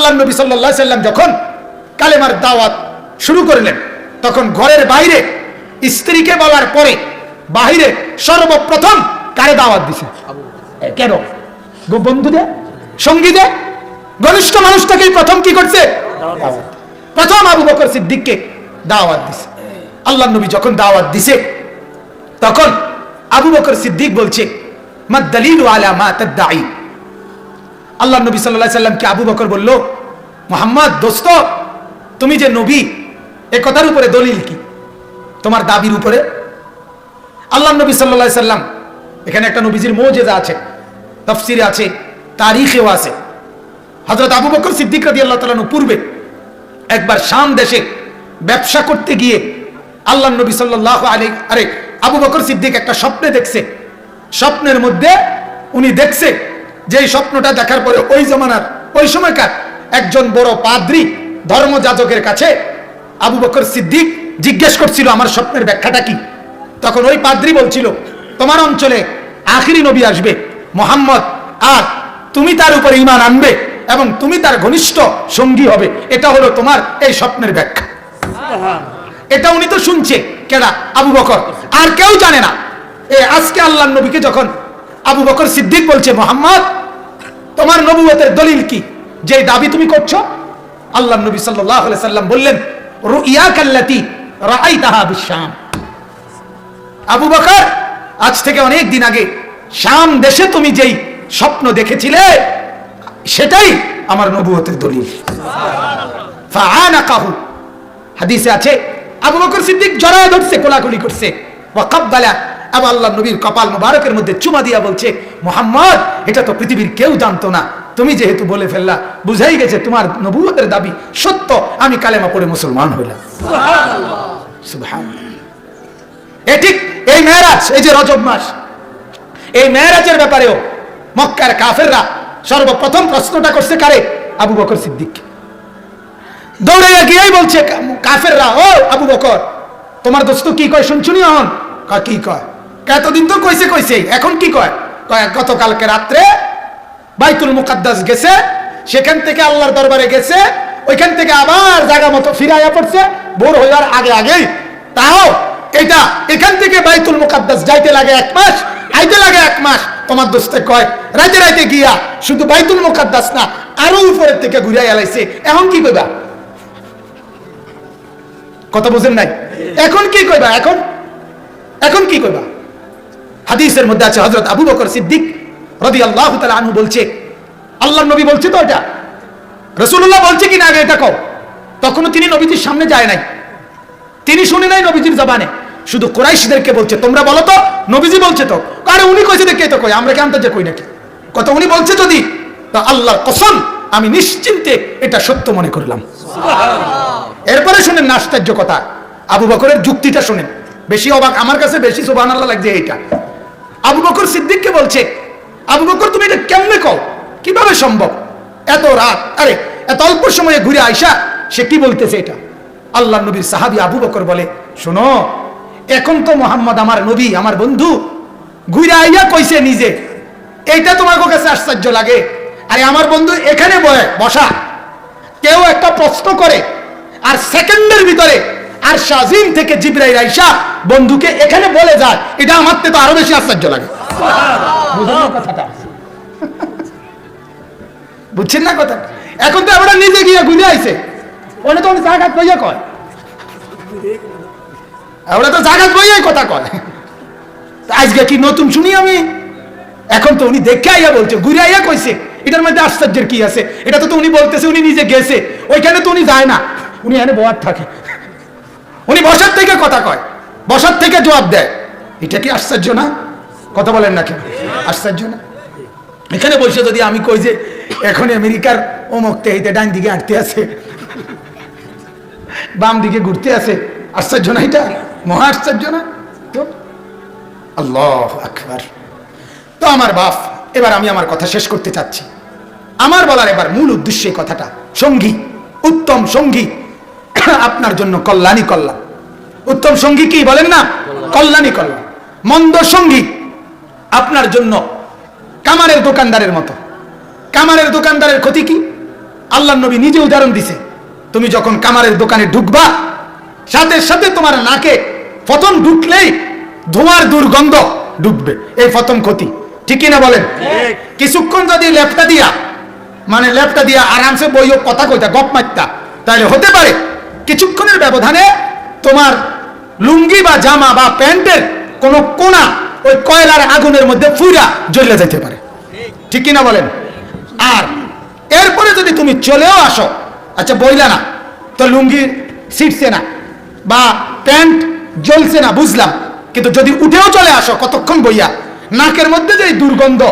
আল্লাহ নবী সাল্লাল্লাহু আলাইহি সাল্লাম যখন কালেমার দাওয়াত শুরু করলেন, তখন ঘরের বাইরে স্ত্রীকে বলার পরে বাহিরে সর্বপ্রথম কারে দাওয়াত দিছে? কেন? বন্ধুদের, সঙ্গীদের, ঘনিষ্ঠ মানুষটাকেই প্রথম কি করছে? প্রথম আবু বকর সিদ্দিককে দাওয়াত দিছে। আল্লাহ নবী যখন দাওয়াত দিছে, তখন আবু বকর সিদ্দিক বলছে, মা দলিলু আলা মা তাদঈ। আল্লাহ নবী সাল্লাল্লাহু আলাইহি সাল্লামকে আবু বকর বলল, মুহাম্মদ দোস্ত, তুমি যে নবী, এ কথার উপরে দলিল কি? তোমার দাবির উপরে? আল্লাহ নবী সাল্লাল্লাহু আলাইহি সাল্লাম, এখানে একটা নবীজির মুজিজা আছে, তাফসীরে আছে, তারিখেও আছে। হযরত আবু বকর সিদ্দিক রাদিয়াল্লাহু তাআলা পূর্বে একবার শাম দেশে ব্যবসা করতে গিয়ে আল্লাহ নবী সাল্লাল্লাহু আলাইহি আবু বকর সিদ্দিক একটা স্বপ্নে দেখছে। স্বপ্নের মধ্যে উনি দেখছে যে এই স্বপ্নটা দেখার পরে ওই জমানার, ওই সময়কার একজন বড় পাদ্রী ধর্মযাজকের কাছে আবু বকর সিদ্দিক জিজ্ঞেস করছিল, আমার স্বপ্নের ব্যাখ্যাটা কি? তখন ওই পাদ্রী বলছিল, তোমার অঞ্চলে আখিরি নবী আসবে মুহাম্মদ, আর তুমি তার উপর ঈমান আনবে এবং তুমি তার ঘনিষ্ঠ সঙ্গী হবে, এটা হলো তোমার এই স্বপ্নের ব্যাখ্যা। এটা উনি তো শুনছে, কেডা? আবু বকর, আর কেউ জানে না। আজকে আল্লাহ নবীকে যখন আবু বকর সিদ্দিক বলছে, মুহাম্মদ তোমার নবুয়তের দলিল কি, যে দাবি তুমি করছো? আল্লাহ নবী সাল্লাল্লাহু আলাইহি সাল্লাম বললেন, রুইয়াকাল্লাতী রাআইতাহা বিশাম। আবু বকর, আজ থেকে অনেক দিন আগে শাম দেশে তুমি যেই স্বপ্ন দেখেছিলে, সেটাই আমার নবুয়তের দলিল। ফাআনাকাহু, হাদিসে আছে আবু বকর সিদ্দিক জড়ায় ধরছে, কোলাকুলি করছে, ওয়া কাব্বালা, আবার আল্লাহ নবীর কপাল মুবারকের মধ্যে চুমা দিয়া বলছে, মুহাম্মদ এটা তো পৃথিবীর কেউ জানতো না, তুমি যেহেতু বলে ফেললা, বুঝাই গেছে তোমার নবুয়তের দাবি সত্য, আমি কালেমা পড়ে মুসলমান হইলাম। সুবহানাল্লাহ, সুবহানাল্লাহ। ঠিক এই মেরাজ, এই যে রজব মাস, এই মেরাজের ব্যাপারেও মক্কার কাফেররা সর্বপ্রথম প্রশ্নটা করছে কারে? আবু বকর সিদ্দিক। দৌড়াইয়া গিয়েই বলছে কাফেররা, ও আবু বকর, তোমার দোস্ত কি কয় শুনছুনি? হন কি কয়? এতদিন তো কইছে কইছে, এখন কি কয়? গতকালকে রাত্রে বাইতুল মুকাদ্দাস গেছে, সেখান থেকে আল্লাহর দরবারে গেছে, ওইখান থেকে আবার জায়গা মতো ফিরাইয়া পড়ছে ভোর হইয়ার আগে আগেই। তাও এটা এখান থেকে বাইতুল মুকাদ্দাস যাইতে লাগে 1 মাস, আইতে লাগে 1 মাস। তোমার দোস্তে কয় রাইতে রাইতে গিয়া শুধু বাইতুল মুকাদ্দাস না, আরো উপরের থেকে ঘুরাই আলাইছে। এখন কি কইবা? কথা বুঝেন নাই? এখন কি কইবা? এখন কি কইবা? হাদিসের মধ্যে আছে, হযরত আবু বকর সিদ্দিক রাদিয়াল্লাহু তাআলা আনহু বলছে, আল্লাহর নবী বলছে তো, এটা রাসূলুল্লাহ বলছে কিনা আগে এটা কও। তখনও তিনি নবীজির সামনে যায় নাই, তিনি শুনে নাই নবীজির জবানে, শুধু কুরাইশদেরকে বলছে, তোমরা বলো তো নবীজি বলছে তো। আরে উনি কইছে দেখে তো কই, আমরা কি আনতে যে কই নাকি? কথা উনি বলছে যদি, তা আল্লাহর কসম আমি নিশ্চিন্তে এটা সত্য মনে করলাম। সুবহানাল্লাহ। এরপরে শুনেন না আশ্চর্য কথা, আবু বকরের যুক্তিটা শুনেন। বেশি অবাক, আমার কাছে বেশি সুবহানাল্লাহ লাগছে এইটা। আবু বকর সিদ্দিককে বলছে, আবু বকর তুমি এটা কেমনে কও? কিভাবে সম্ভব? এত রাত, আরে এত অল্প সময়ে ঘুরে আইসা সে কি বলতেছে এটা? আল্লাহ নবীর সাহাবী আবু বকর বলে, শোনো, এখন তো মুহাম্মদ আমার নবী, আমার বন্ধু, ঘুরে আইয়া কইছে নিজে, এইটা তোমার কাছে আশ্চর্য লাগে? আরে আমার বন্ধু এখানে বসা, কেউ একটা প্রশ্ন করে আর সেকেন্ডের ভিতরে আর শাজিম থেকে জিবরাইল আইসা বন্ধুকে এখানে বলে যায়, এটা আমার তো আরো বেশি আশ্চর্য লাগে। বুঝলেন কথাটা? বুঝছেন না কথা? এখন তো আমরা নিজে গিয়ে ঘুরে আইছে, ওনে তো জায়গাত বইয়া কয়, আমরা তো জায়গাত বইয়াই কথা কয়। আজকে কি নতুন শুনি আমি? এখন তো উনি দেখে আইয়া বলছে, ঘুরে আইয়া কইছে, এটার মধ্যে আশ্চর্যের কি আছে? এটা তো উনি বলতেছে, উনি নিজে গেছে, ওইখানে তো উনি যায় না, উনি এখানে বয়ার থাকে, উনি বসার থেকে কথা কয়, বসার থেকে জবাব দেয়। এটা কি আশ্চর্য না? কথা বলেন না কেন? আশ্চর্য না? এখানে বসে যদি আমি কই যে এখন আমেরিকার অমুক তেহিতে ডান দিকে হাঁটতে আছে, বাম দিকে ঘুরতে আছে, আশ্চর্য না? এটা মহা আশ্চর্য না? তো আল্লাহু আকবার। তো আমার বাপ, এবার আমি আমার কথা শেষ করতে চাচ্ছি। আমার বলার এবার মূল উদ্দেশ্য এই কথাটা, সঙ্গী, উত্তম সঙ্গী আপনার জন্য কল্যাণী কল্যাণ। উত্তম সঙ্গী কি বলেন না? কল্যাণী কল্যাণ। মন্দ সঙ্গী আপনার জন্য কামারের দোকানদারের মতো। কামারের দোকানদারের ক্ষতি কি? আল্লাহর নবী নিজে উদাহরণ দিছে, তুমি যখন কামারের দোকানে ঢুকবা, সাথে সাথে তোমার নাকে প্রথম ঢুকলেই ধোঁয়ার দুর্গন্ধ ঢুকবে, এই প্রথম ক্ষতি। ঠিক কিনা বলেন? কিছুক্ষণ যদি লেপটা দিয়া আরামসে বইও কথা কইতা, গপ মারতা, তাহলে হতে পারে কিছুক্ষণের ব্যবধানে তোমার লুঙ্গি বা জামা বা প্যান্টের কোন কোনা ওই কয়লার আগুনের মধ্যে ফুইরা জ্বলে যেতে পারে। ঠিক কিনা বলেন? আর এরপরে যদি তুমি চলেও আসো, আচ্ছা বইলা না তো লুঙ্গি ছিটছে না বা প্যান্ট জ্বলছে না, বুঝলাম, কিন্তু যদি উঠেও চলে আসো কতক্ষণ বইয়া, নাকের মধ্যে যে দুর্গন্ধ,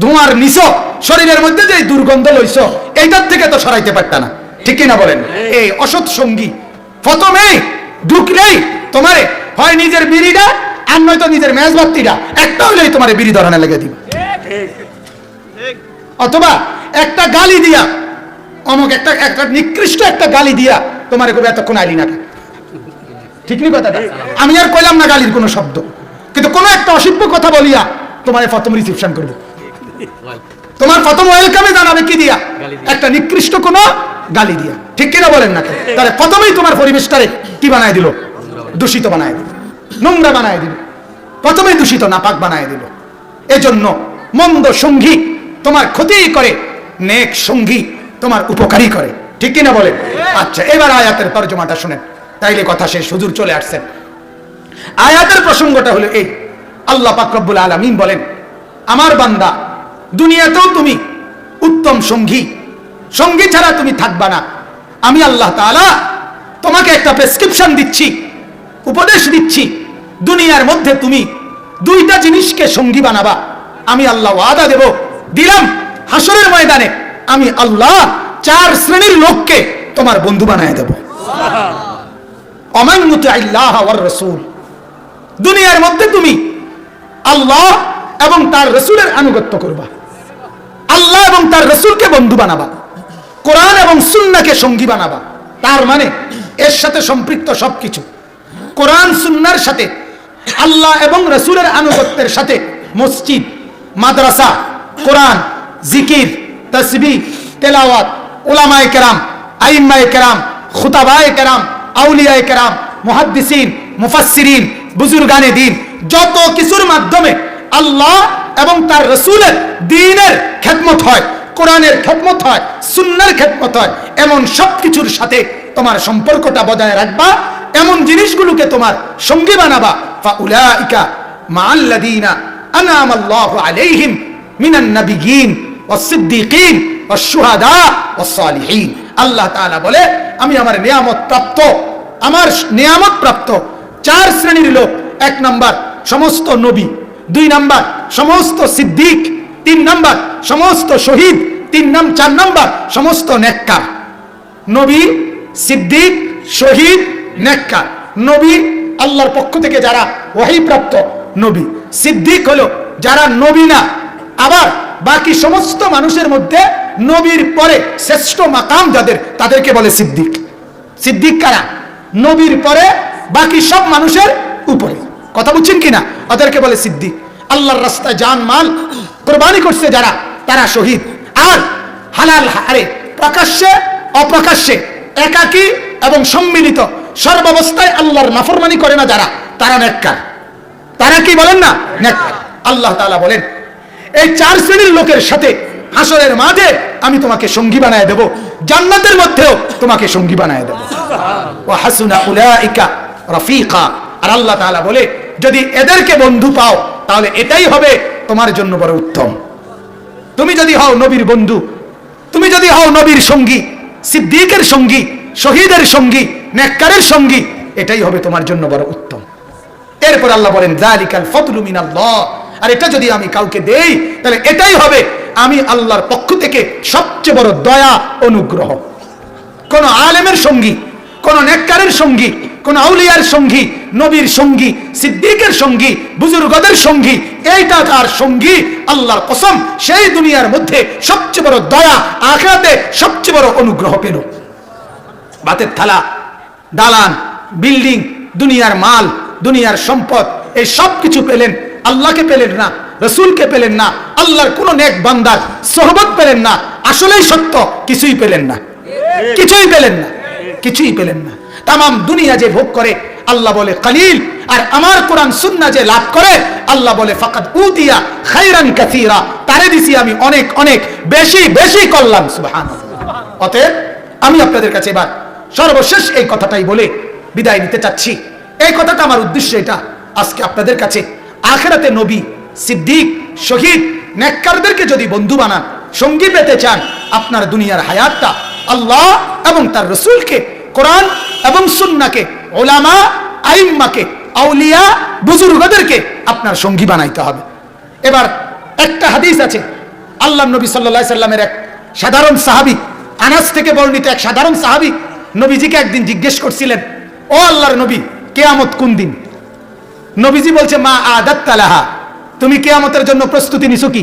ধোঁয়ার নিছো, শরীরের মধ্যে যে দুর্গন্ধ লইছো, এইটার থেকে তো সরাইতে পারতা না। ঠিক কিনা বলেন? এই অসৎ সঙ্গী প্রথমেই ঢুকলেই তোমারে হয় নিজের বিড়িটা আর নয়তো নিজের মেজবাতিটা একটা হলেই তোমার বিড়ি ধরানো লেগে দিবে, অথবা একটা গালি দিয়া, অমুক একটা নিকৃষ্ট একটা গালি দিয়া তোমার এতক্ষণ আইলি না। ঠিক নি কথাটা? আমি আর কইলাম না গালির কোনো শব্দ, কিন্তু কোনো একটা অসভ্য কথা বলিয়া তোমার প্রথম রিসিপশন করবে, তোমার প্রথম ওয়েলকামে জানাবে কি দিয়া? একটা নিকৃষ্ট কোনো গালি দিয়া। ঠিক কিনা বলেন না? তাহলে প্রথমেই তোমার পরিবেশটারে কি বানায় দিল? দূষিত বানায় দিল, নোংরা বানায় দিল, প্রথমেই দূষিত নাপাক বানায় দিল। এজন্য মন্দ সঙ্গী তোমার ক্ষতি করে, নেক সঙ্গী তোমার উপকারী করে। ঠিক কিনা বলেন? আচ্ছা, এবার আয়াতের তর্জমাটা শুনেন, তাইলে কথা শেষ। হুজুর চলে আসছেন। আয়াতের প্রসঙ্গটা হলো এই, আল্লাহ পাক রব্বুল আলামিন বলেন, আমার বান্দা দুনিয়াতেও তুমি উত্তম সঙ্গী ছাড়া তুমি থাকবা না। আমি আল্লাহ তাআলা তোমাকে একটা প্রেসক্রিপশন দিচ্ছি, উপদেশ দিচ্ছি, দুনিয়ার মধ্যে তুমি দুইটা জিনিসকে সঙ্গী বানাবা। আমি আল্লাহ ওয়াদা দিলাম হাসরের ময়দানে আমি আল্লাহ 4 শ্রেণীর লোককে তোমার বন্ধু বানায় দেব। ওমান মুতিআল্লাহ ওয়ার রাসূল, দুনিয়ার মধ্যে তুমি আল্লাহ এবং তার রাসূলের আনুগত্য করবা, আল্লাহ এবং তার রাসূলকে বন্ধু বানাবা, কোরআন এবং সুন্নাহকে সঙ্গী বানাবা। তার মানে এর সাথে সম্পৃক্ত সবকিছু, কোরআন সুন্নাহর সাথে, আল্লাহ এবং রাসূলের আনুগত্যের সাথে মসজিদ, মাদ্রাসা, কোরআন, জিকির, তাসবিহ, তেলাওয়াত, উলামায়ে কেরাম, আইম্মায়ে কেরাম, খুতাবায়ে কেরাম, আউলিয়ায়ে কেরাম, মুহাদ্দিসিন, মুফাসসিরিন, বুজুর্গানে দ্বীন, যত কিছুর মাধ্যমে আল্লাহ এবং তার রাসূলের দ্বীনের খেদমত হয়, কোরআনের খেদমত হয়, সুন্নাহর খেদমত হয়, এমন সব কিছুর সাথে তোমার সম্পর্কটা বজায় রাখবা, এমন জিনিসগুলোকে তোমার সঙ্গী বানাবা। ফাউলাইকা মাআল্লাযীনা আনআমা আল্লাহু আলাইহিম মিনান নাবিয়্যিন ওয়াস-সিদ্দীকিন ওয়াশ-শুহাদা ওয়াস-সালিহিন। আল্লাহ তাআলা বলে, আমি আমার নিয়ামত প্রাপ্ত 4 শ্রেণীর লোক। 1 নাম্বার সমস্ত নবী, 2 নাম্বার সমস্ত সিদ্দিক, 3 নাম্বার সমস্ত শহীদ, 4 নাম্বার সমস্ত নেককার। নবী, সিদ্দিক, শহীদ, নেককার। নবী আল্লাহর পক্ষ থেকে যারা ওহী প্রাপ্ত নবী, সিদ্দিক হলো যারা নবী না, আবার বাকি সমস্ত মানুষের মধ্যে নবীর পরে শ্রেষ্ঠ মাকাম যাদের, তাদেরকে বলে সিদ্দিক। সিদ্দিক কারা? নবীর পরে বাকি সব মানুষের উপরে। কথা বুঝছেন কিনা? ওদেরকে বলে সিদ্দিক। আল্লাহর রাস্তায় জান মাল কুরবানি করছে যারা, তারা শহীদ। আর হালাল হারে, প্রকাশ্যে অপ্রকাশ্যে, একাকী এবং সম্মিলিত সর্বাবস্থায় আল্লাহর নাফরমানি করে না যারা, তারা নেককার। তারা কি বলেন না? নেককার। আল্লাহ তাআলা বলেন, এই 4 শ্রেণীর লোকের সাথে হাসরের মাঝে আমি তোমাকে সঙ্গী বানায় দেব, জান্নাতের মধ্যেও তোমাকে সঙ্গী বানায় দেব। ওয়া হাসুনা উলাইকা রাফিকা। আর আল্লাহ তাআলা বলে, যদি এদেরকে বন্ধু পাও তাহলে এটাই হবে তোমার জন্য বড় উত্তম। তুমি যদি হও নবীর বন্ধু, তুমি যদি হও নবীর সঙ্গী, সিদ্দিকের সঙ্গী, শহীদের সঙ্গী, নেককারের সঙ্গী, এটাই হবে তোমার জন্য বড় উত্তম। এরপর আল্লাহ বলেন, যালিকাল ফাদলু মিনাল্লাহ। আর এটা যদি আমি কাউকে দেই তাহলে এটাই হবে আমি আল্লাহর পক্ষ থেকে সবচেয়ে বড় দয়া, অনুগ্রহ। কোন আলেমের সঙ্গী, কোন নেককারের সঙ্গী, কোন আউলিয়ার সঙ্গী, নবীর সঙ্গী, সিদ্দিকের সঙ্গী, বুজুর্গদের সঙ্গী, এইটা তার সঙ্গী, আল্লাহর কসম সেই দুনিয়ার মধ্যে সবচেয়ে বড় দয়া, আখিরাতে সবচেয়ে বড় অনুগ্রহ পেল। ভাতের থালা, দালান, বিল্ডিং, দুনিয়ার মাল, দুনিয়ার সম্পদ, এই সব কিছু পেলেন, আল্লাহকে পেলেন না। রসুলকে পেলেন না, আল্লাহর কোন নেক বান্দার সোহবত পেলেন না, আসলেই সত্য কিছুই পেলেন না, কিছুই পেলেন না, কিছুই পেলেন না। তামাম দুনিয়া যে ভোগ করে আল্লাহ বলে কালিল, আর আমার কোরআন সুন্নাহ যে লাভ করে আল্লাহ বলে ফাকাদ উতিয়া খায়রান কাসীরা, তারে দিছি আমি অনেক অনেক বেশি বেশি কল্যাণ। সুবহানাল্লাহ। অতএব আমি আপনাদের কাছে এবার সর্বশেষ এই কথাটাই বলে বিদায় নিতে চাচ্ছি। এই কথাটা আমার উদ্দেশ্য এটা, আজকে আপনাদের কাছে আখিরাতে নবী, সিদ্দিক, শহীদ, নেককারদেরকে যদি বন্ধু বানান, সঙ্গী পেতে চান, আপনার দুনিয়ার হায়াতটা আল্লাহ এবং তার রসুলকে, কোরআন এবং সুন্নাহকে, উলামা, আইম্মাকে, আউলিয়া, বুজুর্গদেরকে আপনার সঙ্গী বানাইতে হবে। এবার একটা হাদিস আছে, আল্লাহর নবী সাল্লাল্লাহু আলাইহি সাল্লামের এক সাধারণ সাহাবী, আনাস থেকে বর্ণিত এক সাধারণ সাহাবী নবীজিকে একদিন জিজ্ঞেস করছিলেন, ও আল্লাহর নবী, কিয়ামত কোন দিন? নবীজি বলছে মা আদাত্তা লাহা, তুমি কিয়ামতের জন্য প্রস্তুতি নিছো কি?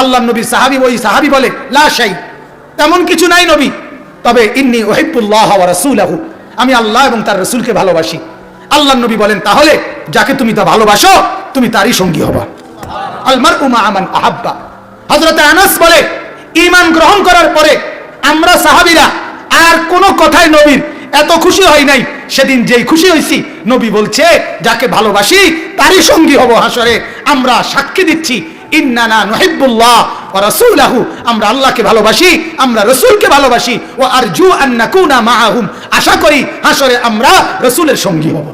আল্লাহর নবী ওই সাহাবী বলে লা শাই, তেমন কিছু নাই নবী, তবে ইন্নী উহিব্বুল্লাহ ওয়া রাসূলাহু, আমি আল্লাহ এবং তার রাসূলকে ভালোবাসি। আল্লাহর নবী বলেন তাহলে যাকে তুমি তা ভালোবাসো তুমি তারই সঙ্গী হবা। আল মারউ মা মান আহাব্বা। হযরত আনাস বলে ঈমান গ্রহণ করার পরে আমরা সাহাবীরা আর কোনো কথায় নবীর এত খুশি হয় নাই, সেদিন যেই খুশি হইছি নবী বলছে যাকে ভালোবাসি তারই সঙ্গী হব হাসরে। আমরা সাক্ষী দিচ্ছি ইন্নানা নুহিব্বুল্লাহ ওয়া রাসূলাহু, আমরা আল্লাহকে ভালোবাসি, আমরা রাসূলকে ভালোবাসি। ওয়া আরজু আন নাকুনা মাআহুম, আশা করি হাসরে আমরা রাসূলের সঙ্গী হব।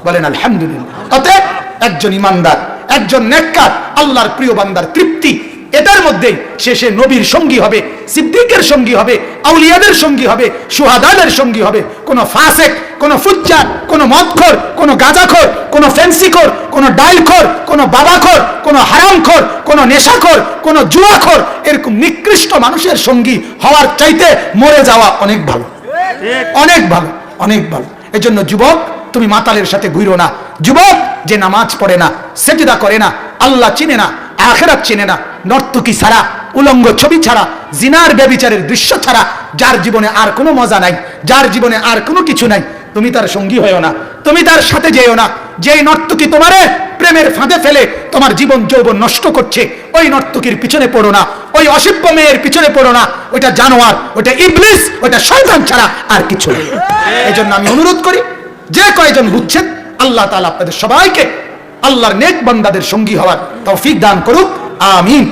বলেন আলহামদুলিল্লাহ। অতএব একজন ইমানদার, একজন নেককার, আল্লাহর প্রিয় বান্দার তৃপ্তি এটার মধ্যেই শেষে নবীর সঙ্গী হবে, সিদ্দিকের সঙ্গী হবে, আউলিয়াদের সঙ্গী হবে, শুহাদাদের সঙ্গী হবে। কোন ফাসেক, কোন ফুজ্জার, কোন মদখোর, কোন গাঁজাখোর, কোন ফেন্সিখোর, কোন ডাইলখোর, কোন বাবাখোর, কোন হারামখোর, কোন নেশাখোর, কোন জুয়াখোর, এরকম নিকৃষ্ট মানুষের সঙ্গী হওয়ার চাইতে মরে যাওয়া অনেক ভালো, অনেক ভালো, অনেক ভালো। এজন্য যুবক, তুমি মাতালের সাথে ঘুরো না। যুবক যে নামাজ পড়ে না, সেজদা করে না, আল্লাহ চিনে না, আখিরাত চিনে না, নর্তকী ছাড়া, উলঙ্গ ছবি ছাড়া, জিনার ব্যভিচারের দৃশ্য ছাড়া যার জীবনে আর কোনো মজা নাই, যার জীবনে আর কোনো কিছু নাই, তুমি তার সঙ্গী হয়েও না, তুমি তার সাথে যেও না। যেই নর্তকী তোমারে প্রেমের ফাঁদে ফেলে তোমার জীবন যৌবন নষ্ট করছে, ওই নর্তকীর পিছনে পড়ো না, ওই অসভ্য মেয়ের পিছনে পড়ো না। ওইটা জানোয়ার, ওইটা ইবলিস, ওইটা শয়তান ছাড়া আর কিছু নেই। এই জন্য আমি অনুরোধ করি, যে কয়জন বুঝছেন আল্লাহ তাআলা আপনাদের সবাইকে আল্লাহর নেক বান্দাদের সঙ্গী হওয়ার তৌফিক দান করুক। আমিন।